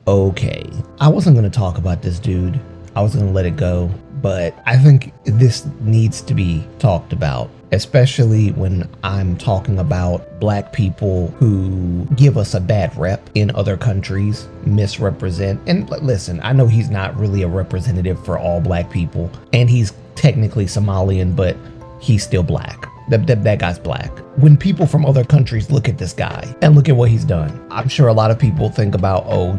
Okay, I wasn't going to talk about this dude. I was going to let it go, but I think this needs to be talked about, especially when I'm talking about black people who give us a bad rep in other countries, misrepresent. And listen, I know he's not really a representative for all black people, and he's technically Somalian, but he's still black. That guy's black. When people from other countries look at this guy and look at what he's done, I'm sure a lot of people think about, oh,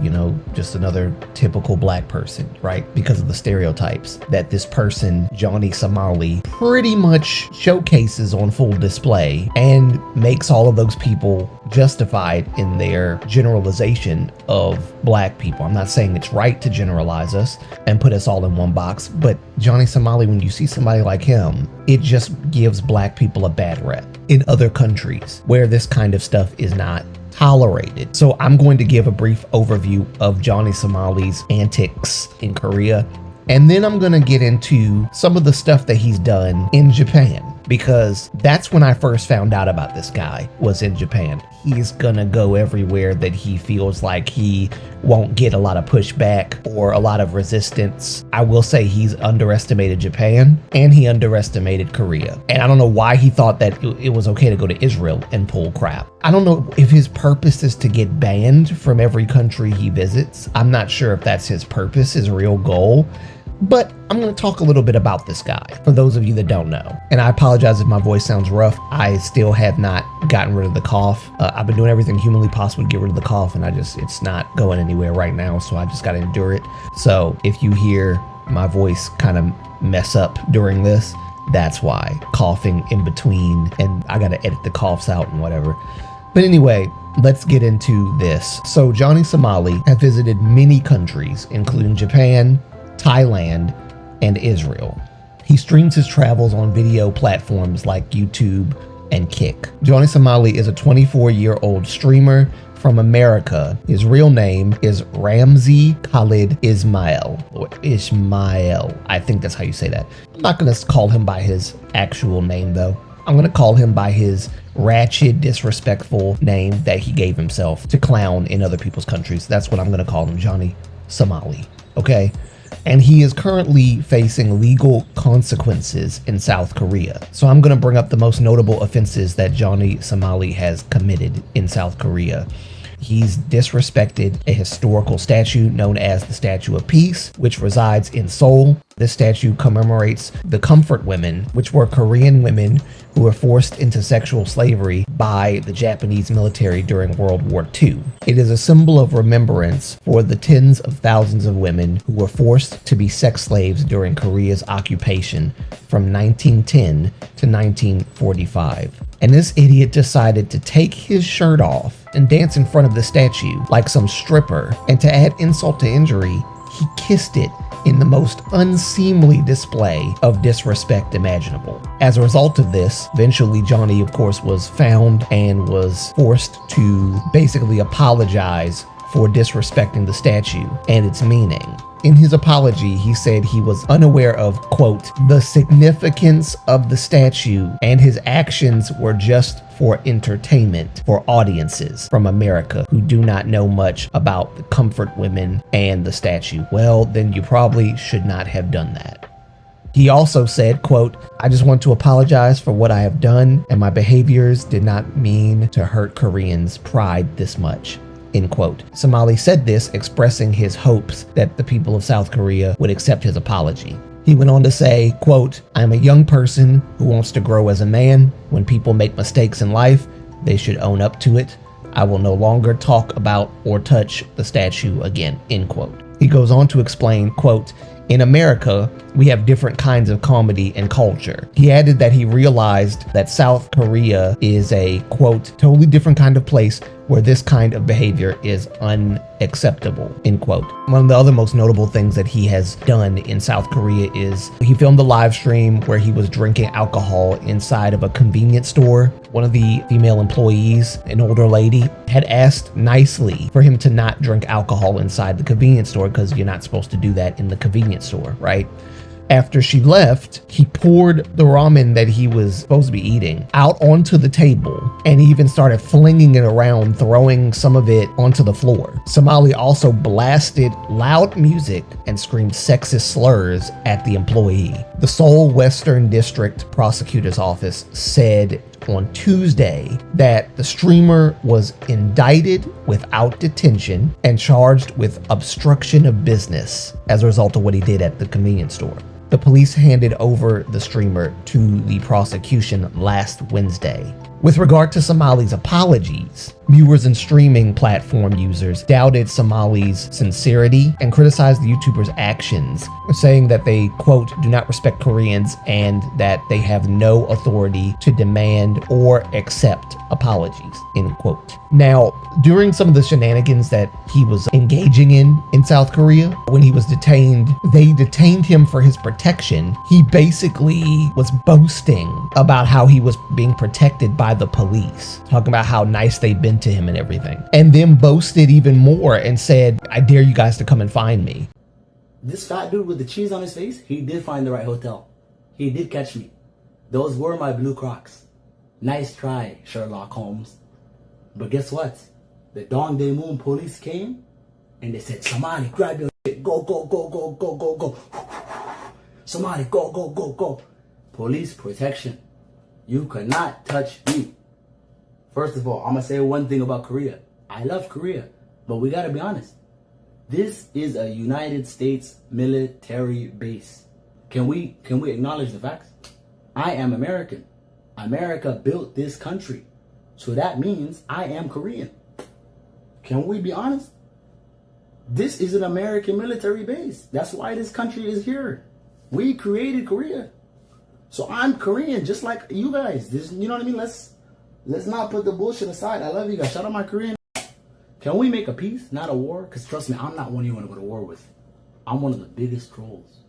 just another typical black person, right? Because of the stereotypes that this person, Johnny Somali, pretty much showcases on full display and makes all of those people justified in their generalization of black people. I'm not saying it's right to generalize us and put us all in one box, but Johnny Somali, when you see somebody like him, it just gives black people a bad rep in other countries where this kind of stuff is not tolerated. So I'm going to give a brief overview of Johnny Somali's antics in Korea, and then I'm going to get into some of the stuff that he's done in Japan, because that's when I first found out about this guy, was in Japan. He's gonna go everywhere that he feels like he won't get a lot of pushback or a lot of resistance. I will say he's underestimated Japan and he underestimated Korea. And I don't know why he thought that it was okay to go to Israel and pull crap. I don't know if his purpose is to get banned from every country he visits. I'm not sure if that's his purpose, his real goal. But I'm going to talk a little bit about this guy, for those of you that don't know. And I apologize if my voice sounds rough. I still have not gotten rid of the cough. I've been doing everything humanly possible to get rid of the cough, and it's not going anywhere right now, so I just got to endure it. So if you hear my voice kind of mess up during this, that's why. Coughing in between, and I got to edit the coughs out and whatever. But anyway, let's get into this. So Johnny Somali has visited many countries, including Japan, Thailand, and Israel. He streams his travels on video platforms like YouTube and Kick. Johnny Somali is a 24-year-old streamer from America. His real name is Ramzi Khalid Ismail, or Ishmael. I think that's how you say that. I'm not going to call him by his actual name, though. I'm going to call him by his ratchet, disrespectful name that he gave himself to clown in other people's countries. That's what I'm going to call him, Johnny Somali. Okay? And he is currently facing legal consequences in South Korea. So I'm going to bring up the most notable offenses that Johnny Somali has committed in South Korea. He's disrespected a historical statue known as the Statue of Peace, which resides in Seoul. This statue commemorates the comfort women, which were Korean women who were forced into sexual slavery by the Japanese military during World War II. It is a symbol of remembrance for the tens of thousands of women who were forced to be sex slaves during Korea's occupation from 1910 to 1945. And this idiot decided to take his shirt off and dance in front of the statue like some stripper, and to add insult to injury, he kissed it in the most unseemly display of disrespect imaginable. As a result of this, eventually Johnny, of course, was found and was forced to basically apologize for disrespecting the statue and its meaning. In his apology, he said he was unaware of, quote, the significance of the statue, and his actions were just for entertainment for audiences from America who do not know much about the comfort women and the statue. Well, then you probably should not have done that. He also said, quote, I just want to apologize for what I have done, and my behaviors did not mean to hurt Koreans' pride this much. End quote. Somali said this, expressing his hopes that the people of South Korea would accept his apology. He went on to say, quote, I am a young person who wants to grow as a man. When people make mistakes in life, they should own up to it. I will no longer talk about or touch the statue again, end quote. He goes on to explain, quote, in America, we have different kinds of comedy and culture. He added that he realized that South Korea is a, quote, totally different kind of place where this kind of behavior is unacceptable, end quote. One of the other most notable things that he has done in South Korea is he filmed a live stream where he was drinking alcohol inside of a convenience store. One of the female employees, an older lady, had asked nicely for him to not drink alcohol inside the convenience store because you're not supposed to do that in the convenience store, right? After she left, he poured the ramen that he was supposed to be eating out onto the table and even started flinging it around, throwing some of it onto the floor. Somali also blasted loud music and screamed sexist slurs at the employee. The Seoul Western District Prosecutor's Office said on Tuesday that the streamer was indicted without detention and charged with obstruction of business as a result of what he did at the convenience store. The police handed over the streamer to the prosecution last Wednesday. With regard to Somali's apologies, viewers and streaming platform users doubted Somali's sincerity and criticized the YouTuber's actions, saying that they, quote, do not respect Koreans and that they have no authority to demand or accept apologies, end quote. Now, during some of the shenanigans that he was engaging in South Korea, when he was detained, they detained him for his protection. He basically was boasting about how he was being protected by the police, talking about how nice they've been to him and everything, and then boasted even more and said, I dare you guys to come and find me. This fat dude with the cheese on his face, he did find the right hotel. He did catch me. Those were my blue Crocs. Nice try, Sherlock Holmes. But guess what? The Dongdaemun police came and they said, Somali, grab your shit. Go, go, go, go, go, go, go. Somali, go, go, go, go. Police protection. You cannot touch me. First of all, I'm going to say one thing about Korea. I love Korea, but we got to be honest. This is a United States military base. Can we acknowledge the facts? I am American. America built this country. So that means I am Korean. Can we be honest? This is an American military base. That's why this country is here. We created Korea. So I'm Korean, just like you guys. This, you know what I mean? Let's not put the bullshit aside. I love you guys. Shout out my Korean. Can we make a peace, not a war? Because trust me, I'm not one you want to go to war with. I'm one of the biggest trolls.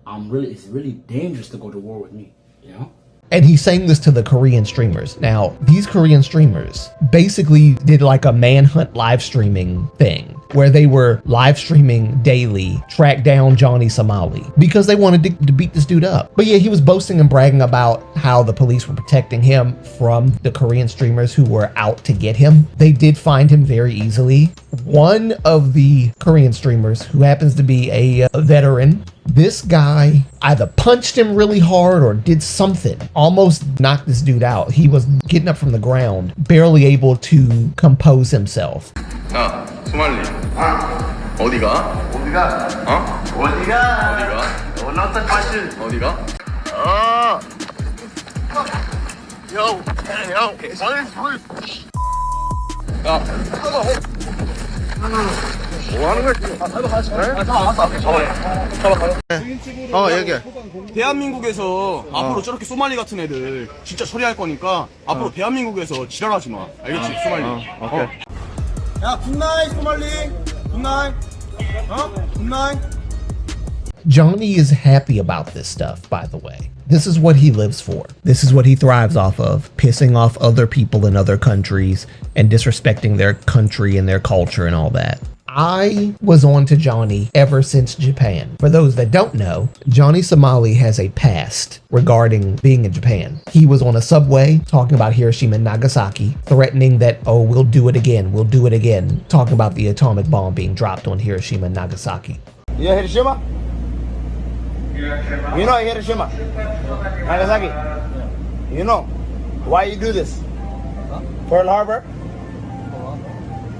It's really dangerous to go to war with me, you know? And he's saying this to the Korean streamers. Now, these Korean streamers basically did like a manhunt live streaming thing where they were live streaming daily, track down Johnny Somali because they wanted to beat this dude up. But yeah, he was boasting and bragging about how the police were protecting him from the Korean streamers who were out to get him. They did find him very easily. One of the Korean streamers, who happens to be a veteran, this guy either punched him really hard or did something, almost knocked this dude out. He was getting up from the ground, barely able to compose himself. 야, 소말리. 어디가? 어디가? 어? 어디가? 어디가? 어디가? 형, 야, 뭐 하는 거야? 얘기해. 대한민국에서 앞으로 저렇게 소말리 같은 애들 진짜 처리할 거니까 앞으로 대한민국에서 지랄하지 마. 알겠지? 소말리. 오케이. 야, 굿나잇 소말리. 굿나잇. 굿나잇. Johnny is happy about this stuff, by the way. This is what he lives for. This is what he thrives off of, pissing off other people in other countries and disrespecting their country and their culture and all that. I was on to Johnny ever since Japan. For those that don't know, Johnny Somali has a past regarding being in Japan. He was on a subway talking about Hiroshima and Nagasaki, threatening that, oh, we'll do it again, talking about the atomic bomb being dropped on Hiroshima and Nagasaki. Yeah, Hiroshima? You know Hiroshima, Nagasaki. You know why you do this? Pearl Harbor.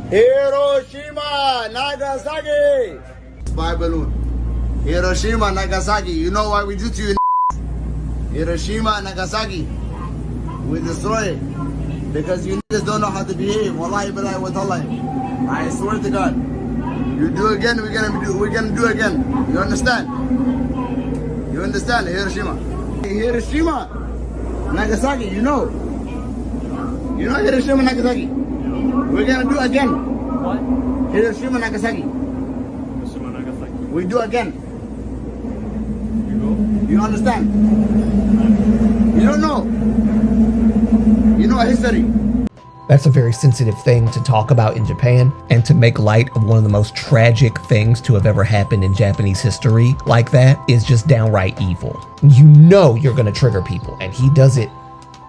Hiroshima, Nagasaki. Spy balloon. Hiroshima, Nagasaki. You know why we do to you? Hiroshima, Nagasaki. We destroy it because you niggas don't know how to behave. Wallahi billahi wa tallahi. I swear to God. You do again, we're gonna do again. You understand? You understand? Hiroshima. Hiroshima, Nagasaki, you know. You know Hiroshima, Nagasaki. We're gonna do again. What? Hiroshima, Nagasaki. Hiroshima, Nagasaki. We do again. You understand? You don't know. You know history. That's a very sensitive thing to talk about in Japan, and to make light of one of the most tragic things to have ever happened in Japanese history like that is just downright evil. You know you're gonna trigger people, and he does it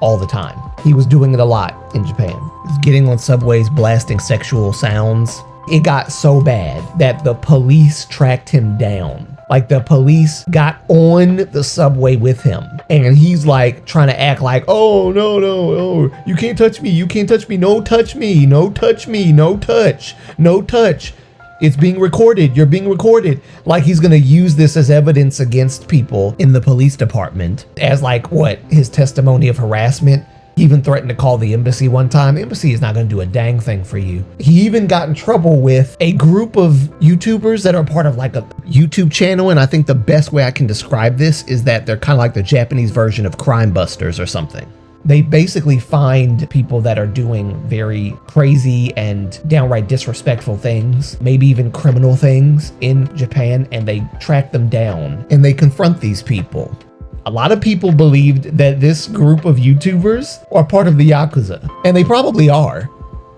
all the time. He was doing it a lot in Japan. He's getting on subways, blasting sexual sounds. It got so bad that the police tracked him down. Like, the police got on the subway with him, and he's like trying to act like, oh, no, you can't touch me, no touch me, no touch me, no touch, no touch. It's being recorded, you're being recorded. Like, he's gonna use this as evidence against people in the police department as like, what, his testimony of harassment. He even threatened to call the embassy one time. The embassy is not going to do a dang thing for you. He even got in trouble with a group of YouTubers that are part of like a YouTube channel. And I think the best way I can describe this is that they're kind of like the Japanese version of Crime Busters or something. They basically find people that are doing very crazy and downright disrespectful things, maybe even criminal things in Japan, and they track them down and they confront these people. A lot of people believed that this group of YouTubers are part of the Yakuza, and they probably are,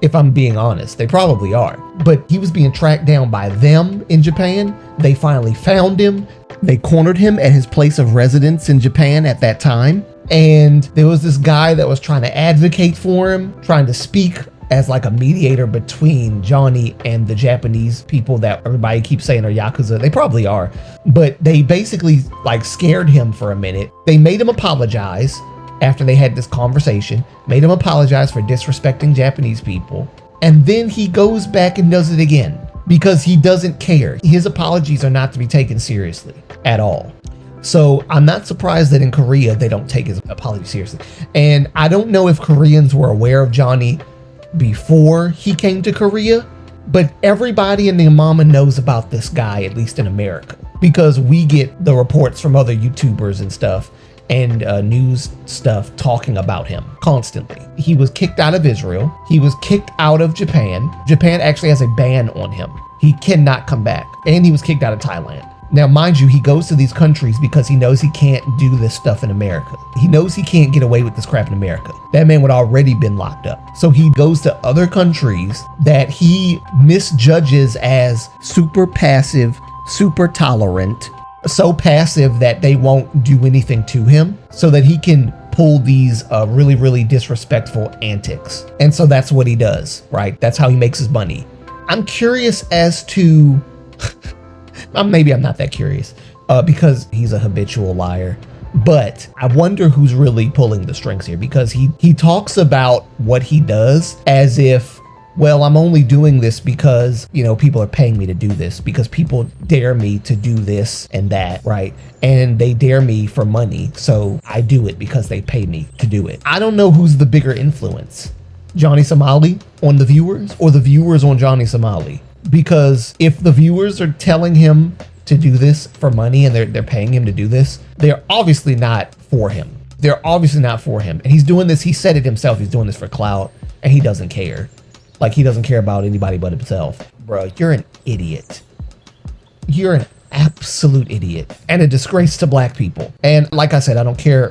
if I'm being honest. They probably are. But he was being tracked down by them in Japan. They finally found him. They cornered him at his place of residence in Japan at that time. And there was this guy that was trying to advocate for him, trying to speak as like a mediator between Johnny and the Japanese people that everybody keeps saying are Yakuza. They probably are, but they basically like scared him for a minute. They made him apologize after they had this conversation, made him apologize for disrespecting Japanese people. And then he goes back and does it again because he doesn't care. His apologies are not to be taken seriously at all. So I'm not surprised that in Korea, they don't take his apology seriously. And I don't know if Koreans were aware of Johnny before he came to Korea, but everybody in the mama knows about this guy, at least in America, because we get the reports from other YouTubers and stuff and news stuff talking about him constantly. He was kicked out of Israel. He was kicked out of Japan. Japan actually has a ban on him. He cannot come back. And he was kicked out of Thailand. Now, mind you, he goes to these countries because he knows he can't do this stuff in America. He knows he can't get away with this crap in America. That man would already been locked up. So he goes to other countries that he misjudges as super passive, super tolerant, so passive that they won't do anything to him, so that he can pull these really, really disrespectful antics. And so that's what he does, right? That's how he makes his money. I'm curious as to... Maybe I'm not that curious because he's a habitual liar, but I wonder who's really pulling the strings here, because he talks about what he does as if, well, I'm only doing this because, you know, people are paying me to do this, because people dare me to do this and that, right? And they dare me for money, so I do it because they pay me to do it. I don't know who's the bigger influence, Johnny Somali on the viewers or the viewers on Johnny Somali. Because if the viewers are telling him to do this for money and they're paying him to do this, they're obviously not for him. They're obviously not for him. And he's doing this, he said it himself, he's doing this for clout, and he doesn't care. Like, he doesn't care about anybody but himself. Bro, you're an idiot. You're an absolute idiot and a disgrace to black people. And like I said, I don't care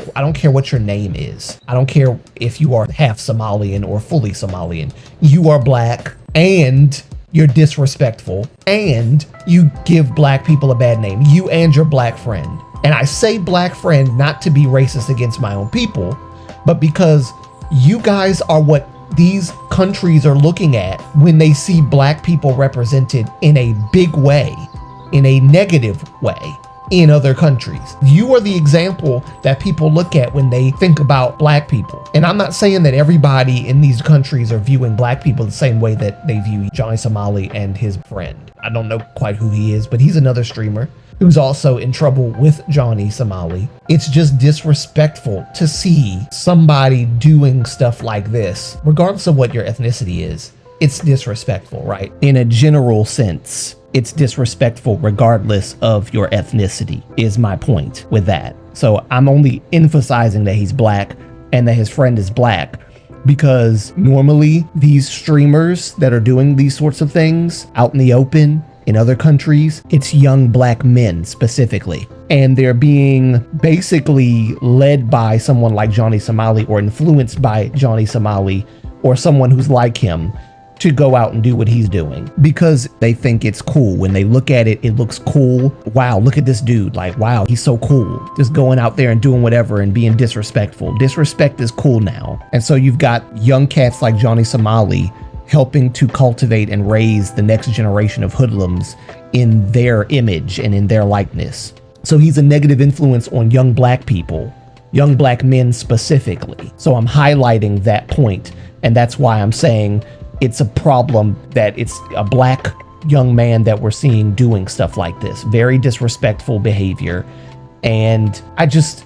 what your name is. I don't care if you are half Somalian or fully Somalian. You are black and you're disrespectful, and you give black people a bad name. You and your black friend. And I say black friend not to be racist against my own people, but because you guys are what these countries are looking at when they see black people represented in a big way, in a negative way in other countries. You are the example that people look at when they think about black people. And I'm not saying that everybody in these countries are viewing black people the same way that they view Johnny Somali and his friend. I don't know quite who he is, but he's another streamer who's also in trouble with Johnny Somali. It's just disrespectful to see somebody doing stuff like this, regardless of what your ethnicity is. It's disrespectful, right? In a general sense. It's disrespectful regardless of your ethnicity, is my point with that. So I'm only emphasizing that he's black and that his friend is black because normally these streamers that are doing these sorts of things out in the open in other countries, it's young black men specifically. And they're being basically led by someone like Johnny Somali or influenced by Johnny Somali or someone who's like him to go out and do what he's doing because they think it's cool. When they look at it, it looks cool. Wow, look at this dude. Like, wow, he's so cool. Just going out there and doing whatever and being disrespectful. Disrespect is cool now. And so you've got young cats like Johnny Somali helping to cultivate and raise the next generation of hoodlums in their image and in their likeness. So he's a negative influence on young black people, young black men specifically. So I'm highlighting that point, and that's why I'm saying it's a problem that it's a black young man that we're seeing doing stuff like this. Very disrespectful behavior. And I just,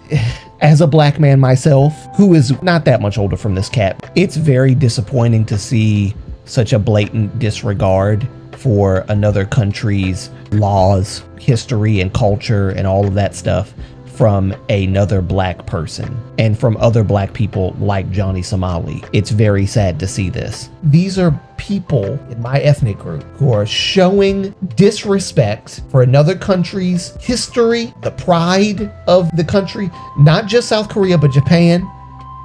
as a black man myself, who is not that much older from this cat, it's very disappointing to see such a blatant disregard for another country's laws, history, and culture, and all of that stuff from another black person and from other black people like Johnny Somali. It's very sad to see this. These are people in my ethnic group who are showing disrespect for another country's history, the pride of the country, not just South Korea, but Japan,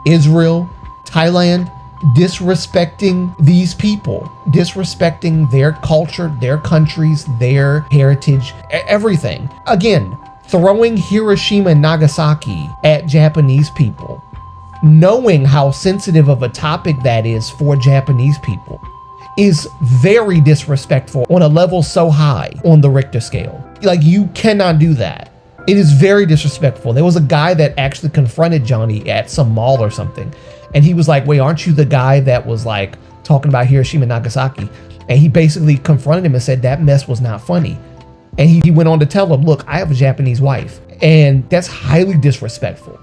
Israel, Thailand, disrespecting these people, disrespecting their culture, their countries, their heritage, everything. Again, throwing Hiroshima and Nagasaki at Japanese people, knowing how sensitive of a topic that is for Japanese people, is very disrespectful on a level so high on the Richter scale. Like, you cannot do that. It is very disrespectful. There was a guy that actually confronted Johnny at some mall or something, and he was like, wait, aren't you the guy that was like talking about Hiroshima and Nagasaki? And he basically confronted him and said that mess was not funny. And he went on to tell him, look, I have a Japanese wife, and that's highly disrespectful.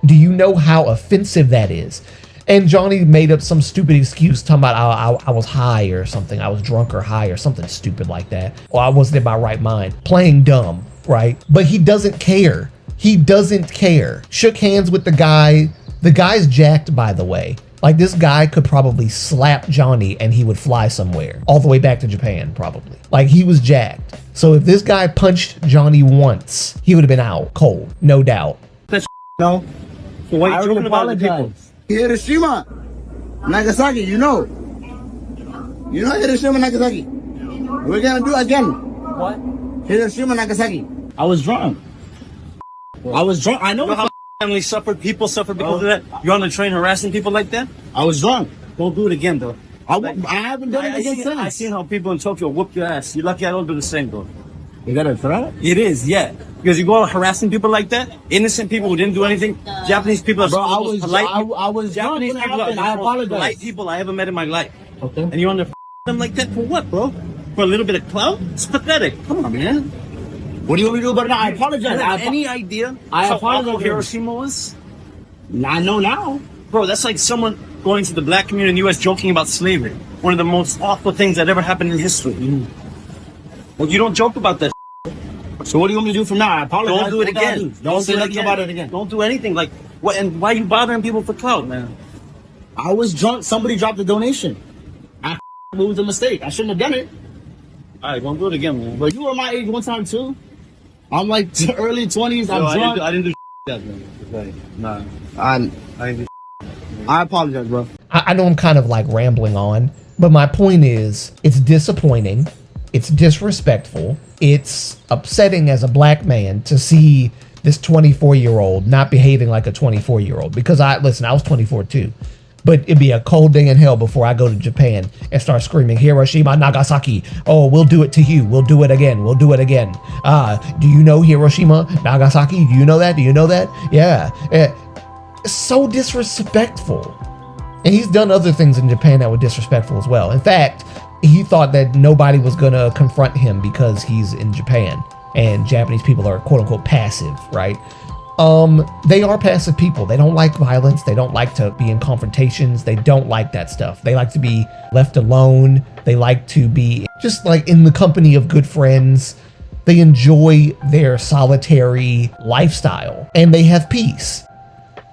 Do you know how offensive that is? And Johnny made up some stupid excuse talking about I was high or something. I was drunk or high or something stupid like that. Or I wasn't in my right mind. Playing dumb, right? But he doesn't care. He doesn't care. Shook hands with the guy. The guy's jacked, by the way. Like, this guy could probably slap Johnny and he would fly somewhere. All the way back to Japan, probably. Like, he was jacked. So if this guy punched Johnny once, he would have been out cold, no doubt. No. So why are you talking about the people? Hiroshima, Nagasaki, you know. You know Hiroshima, Nagasaki. We're gonna do again. What? Hiroshima, Nagasaki. I was drunk. I was drunk. I know. You know how family suffered, people suffer because of that? You're on the train harassing people like that? I was drunk. Don't do it again, though. I haven't done it again since. I seen how people in Tokyo whoop your ass. You're lucky I don't do the same, though. You got a threat? It is, yeah. Because you go out harassing people like that, innocent people who didn't do anything. Japanese people are Bro, some of the most polite. I was Japanese drunk. people are the I most apologize. polite people I ever met in my life. Okay. And you're on the them like that for what, bro? For a little bit of clout? It's pathetic. Come on, man. What do you want me to do about it now? I You apologize. have any idea I how apologize. awful Hiroshima was? I know now. Bro, that's like someone going to the black community in the U.S. joking about slavery. One of the most awful things that ever happened in history. Well, you don't joke about that. So what do you want me to do from now? I apologize. Don't do it What did I again. do? Don't say nothing about it again. Don't do anything. Like, what? And why are you bothering people for clout, man? I was drunk. Somebody dropped a donation. It was a mistake. I shouldn't have done it. All right, don't do it again, man. But you were my age one time too. I'm like early 20s. No, I'm drunk. I didn't do that, man. Like, nah, I didn't do I apologize, bro. I know I'm kind of like rambling on, but my point is, it's disappointing. It's disrespectful. It's upsetting as a black man to see this 24-year-old not behaving like a 24-year-old. Because I was 24 too. But it'd be a cold day in hell before I go to Japan and start screaming, Hiroshima, Nagasaki. Oh, we'll do it to you. We'll do it again. We'll do it again. Do you know Hiroshima, Nagasaki? Do you know that? Do you know that? Yeah. It's so disrespectful. And he's done other things in Japan that were disrespectful as well. In fact, he thought that nobody was going to confront him because he's in Japan and Japanese people are quote unquote passive, right? They are passive people. They don't like violence. They don't like to be in confrontations. They don't like that stuff. They like to be left alone. They like to be just like in the company of good friends. They enjoy their solitary lifestyle and they have peace.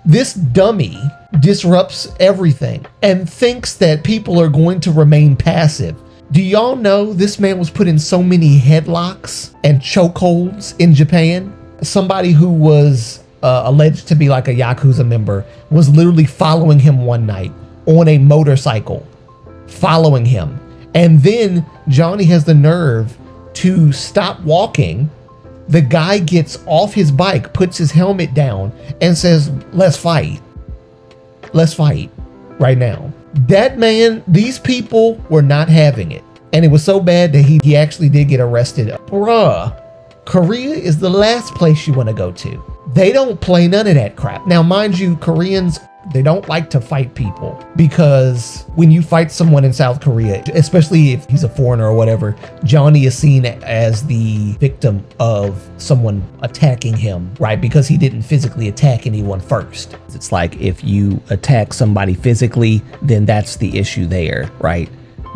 This dummy disrupts everything and thinks that people are going to remain passive. Do y'all know this man was put in so many headlocks and chokeholds in Japan? Somebody who was alleged to be like a Yakuza member was literally following him one night on a motorcycle following him. And then Johnny has the nerve to stop walking. The guy gets off his bike, puts his helmet down, and says, let's fight. Let's fight right now. That man, these people were not having it. And it was so bad that he actually did get arrested. Bruh, Korea is the last place you want to go to. They don't play none of that crap. Now, mind you, Koreans, they don't like to fight people, because when you fight someone in South Korea, especially if he's a foreigner or whatever, Johnny is seen as the victim of someone attacking him, right? Because he didn't physically attack anyone first. It's like if you attack somebody physically, then that's the issue there, right?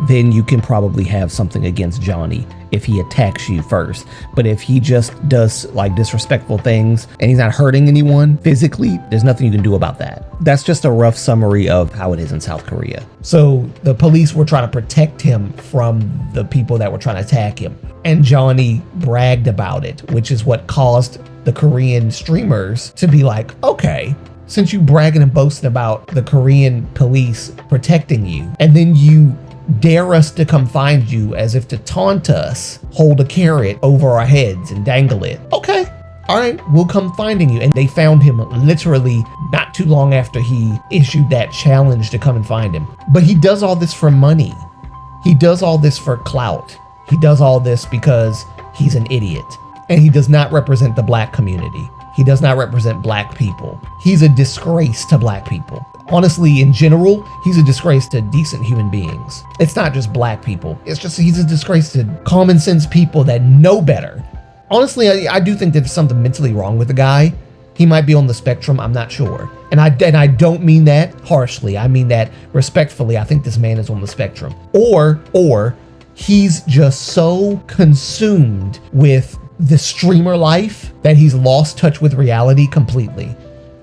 Then you can probably have something against Johnny if he attacks you first. But if he just does like disrespectful things and he's not hurting anyone physically, there's nothing you can do about that. That's just a rough summary of how it is in South Korea. So the police were trying to protect him from the people that were trying to attack him. And Johnny bragged about it, which is what caused the Korean streamers to be like, okay, since you bragging and boasting about the Korean police protecting you, and then you dare us to come find you as if to taunt us, hold a carrot over our heads and dangle it. Okay, all right, we'll come finding you. And they found him literally not too long after he issued that challenge to come and find him. But he does all this for money. He does all this for clout. He does all this because he's an idiot. And he does not represent the black community. He does not represent black people. He's a disgrace to black people. Honestly, in general, he's a disgrace to decent human beings. It's not just black people. It's just he's a disgrace to common sense people that know better. Honestly, I do think that there's something mentally wrong with the guy. He might be on the spectrum. I'm not sure. And I don't mean that harshly. I mean that respectfully. I think this man is on the spectrum. Or he's just so consumed with the streamer life that he's lost touch with reality completely.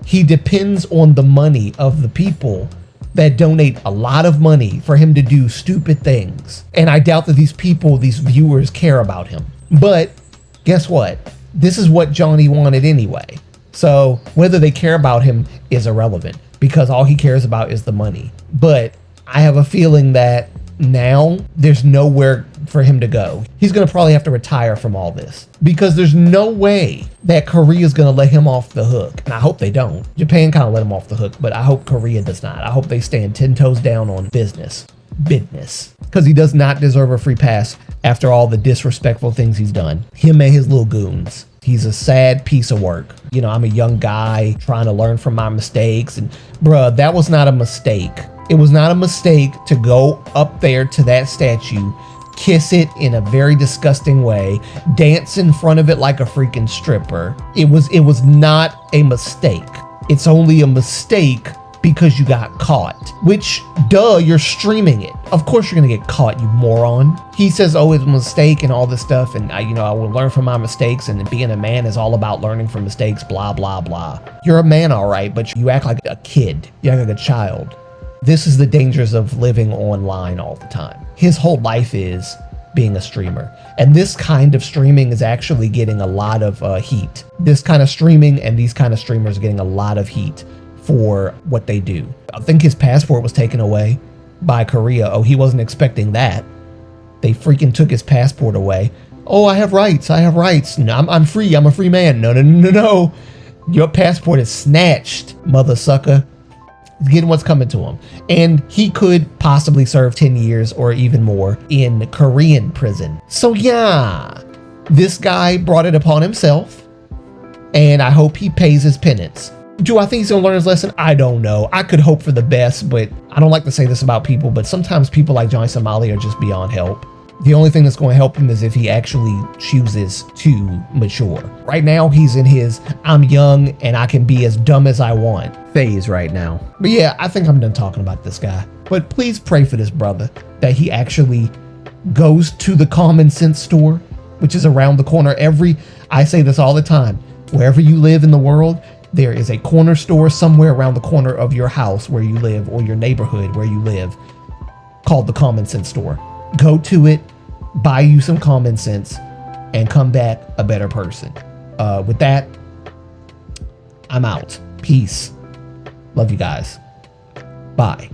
He depends on the money of the people that donate a lot of money for him to do stupid things. And I doubt that these people, these viewers, care about him. But guess what? This is what Johnny wanted anyway. So whether they care about him is irrelevant, because all he cares about is the money. But I have a feeling that now there's nowhere for him to go. He's going to probably have to retire from all this, because there's no way that Korea is going to let him off the hook. And I hope they don't. Japan kind of let him off the hook, but I hope Korea does not. I hope they stand 10 toes down on business, because he does not deserve a free pass after all the disrespectful things he's done. Him and his little goons. He's a sad piece of work. You know, I'm a young guy trying to learn from my mistakes, and bruh, that was not a mistake. It was not a mistake to go up there to that statue, kiss it in a very disgusting way, dance in front of it like a freaking stripper. It was not a mistake. It's only a mistake because you got caught, which, duh, you're streaming it. Of course you're gonna get caught, you moron. He says, oh, it's a mistake and all this stuff, and I will learn from my mistakes, and being a man is all about learning from mistakes, blah, blah, blah. You're a man, all right, but you act like a kid. You act like a child. This is the dangers of living online all the time. His whole life is being a streamer. And this kind of streaming is actually getting a lot of heat. This kind of streaming and these kind of streamers are getting a lot of heat for what they do. I think his passport was taken away by Korea. Oh, he wasn't expecting that. They freaking took his passport away. Oh, I have rights. I have rights. No, I'm free. I'm a free man. No, no, no, no, no. Your passport is snatched, mother sucker. Getting what's coming to him. And he could possibly serve 10 years or even more in Korean prison. So yeah, this guy brought it upon himself, and I hope he pays his penance. Do I think he's gonna learn his lesson? I don't know. I could hope for the best, but I don't like to say this about people, but sometimes people like Johnny Somali are just beyond help. The only thing that's going to help him is if he actually chooses to mature. Right now, he's in his I'm young and I can be as dumb as I want phase right now. But yeah, I think I'm done talking about this guy. But please pray for this brother, that he actually goes to the Common Sense store, which is around the corner. I say this all the time, wherever you live in the world, there is a corner store somewhere around the corner of your house where you live, or your neighborhood where you live, called the Common Sense store. Go to it, buy you some common sense, and come back a better person. With that, I'm out. Peace. Love you guys. Bye.